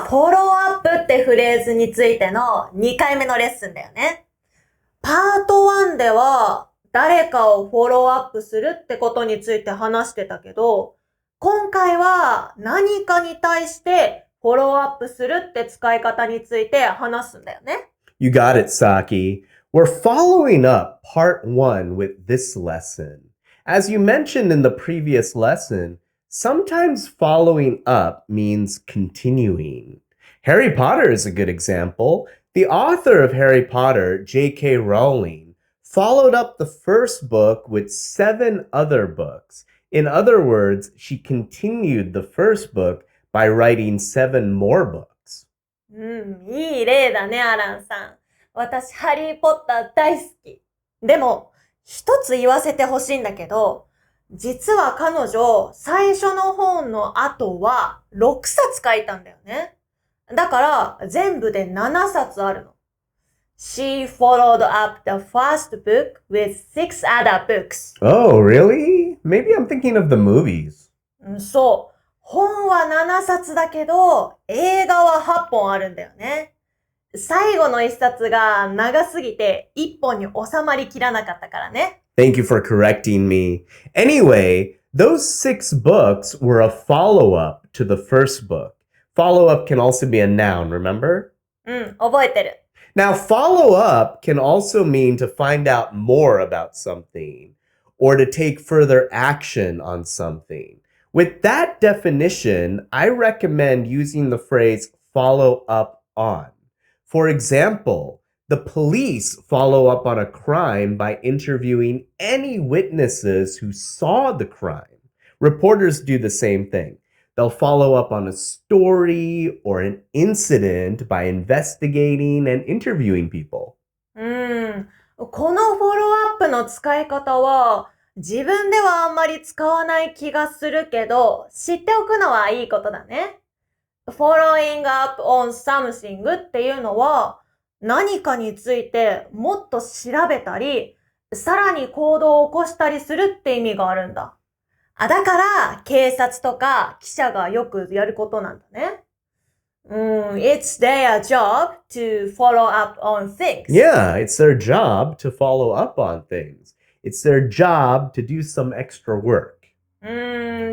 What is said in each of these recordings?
フォローアップってフレーズについての2回目のレッスンだよね。パート1では誰かをフォローアップするってことについて話してたけど、今回は何かに対してフォローアップするって使い方について話すんだよね。You got it, Saki. We're following up part 1 with this lesson. As you mentioned in the previous lesson, sometimes following up means continuing. Harry Potter is a good example. The author of Harry Potter, J.K. Rowling, followed up the first book with 7 other books. In other words, she continued the first book by writing 7 more books. いい例だね、アランさん。私、ハリーポッター大好き。でも、一つ言わせてほしいんだけど、実は彼女、最初の本の後は6冊書いたんだよね。だから、全部で7冊あるの。She followed up the first book with 6 other books. Oh, really? Maybe I'm thinking of the movies. そう。本は7冊だけど、映画は8本あるんだよね。最後の1冊が長すぎて1本に収まりきらなかったからね。Thank you for correcting me. Anyway, those 6 books were a follow-up to the first book. Follow-up can also be a noun, remember? 覚えてる。Now, follow-up can also mean to find out more about something or to take further action on something. With that definition, I recommend using the phrase follow up on. For example, the police follow up on a crime by interviewing any witnesses who saw the crime. Reporters do the same thing. They'll follow up on a story or an incident by investigating and interviewing people. このフォローアップの使い方は自分ではあんまり使わない気がするけど、知っておくのはいいことだね。following up on something っていうのは何かについてもっと調べたり、さらに行動を起こしたりするって意味があるんだ。だから警察とか記者がよくやることなんだね。It's their job to follow up on things. Yeah, it's their job to follow up on things. It's their job to do some extra work.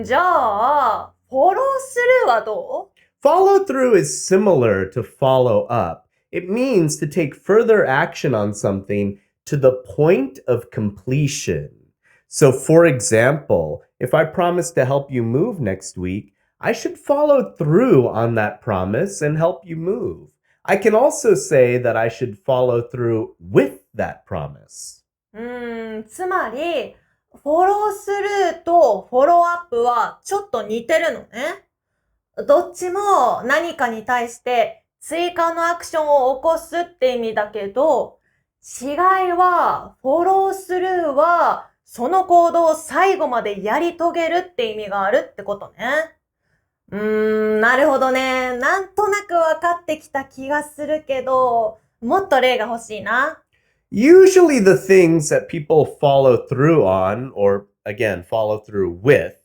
じゃあ、フォロースルーはどう？ Follow through is similar to follow up. It means to take further action on something to the point of completion. So, for example, if I promise to help you move next week, I should follow through on that promise and help you move. I can also say that I should follow through with that promise. つまり、フォロースルーとフォローアップはちょっと似てるのね。どっちも何かに対して追加のアクションを起こすって意味だけど、違いは、フォロースルーはその行動を最後までやり遂げるって意味があるってことね。なるほどね。なんとなく分かってきた気がするけど、もっと例が欲しいな。Usually the things that people follow through on, or again, follow through with,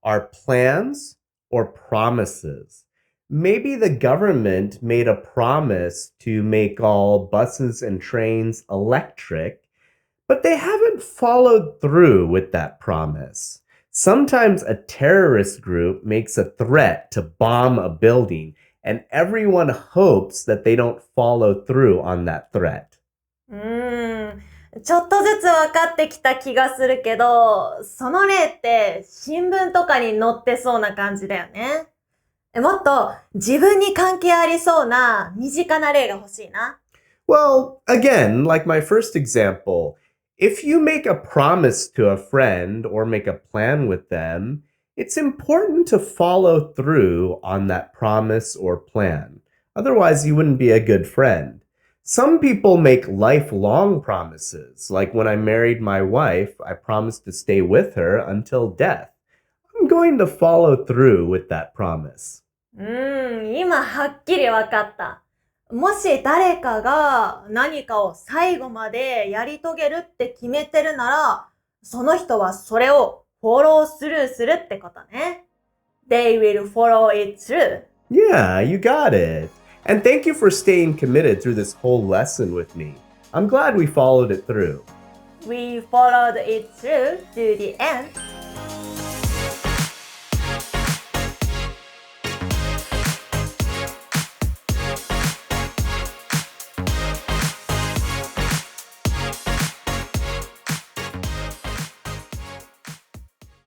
are plans or promises. Maybe the government made a promise to make all buses and trains electric, but they haven't followed through with that promise. Sometimes a terrorist group makes a threat to bomb a building, and everyone hopes that they don't follow through on that threat. ちょっとずつ分かってきた気がするけど、その例って新聞とかに載ってそうな感じだよね。もっと自分に関係ありそうな身近な例が欲しいな。Well, again, like my first example, if you make a promise to a friend or make a plan with them, it's important to follow through on that promise or plan. Otherwise, you wouldn't be a good friend. Some people make lifelong promises. Like when I married my wife, I promised to stay with her until death. I'm going to follow through with that promise. 今はっきり分かった。もし誰かが何かを最後までやり遂げるって決めてるなら、その人はそれをフォロースルーするってことね。They will follow it through. Yeah, you got it. And thank you for staying committed through this whole lesson with me. I'm glad we followed it through. We followed it through to the end.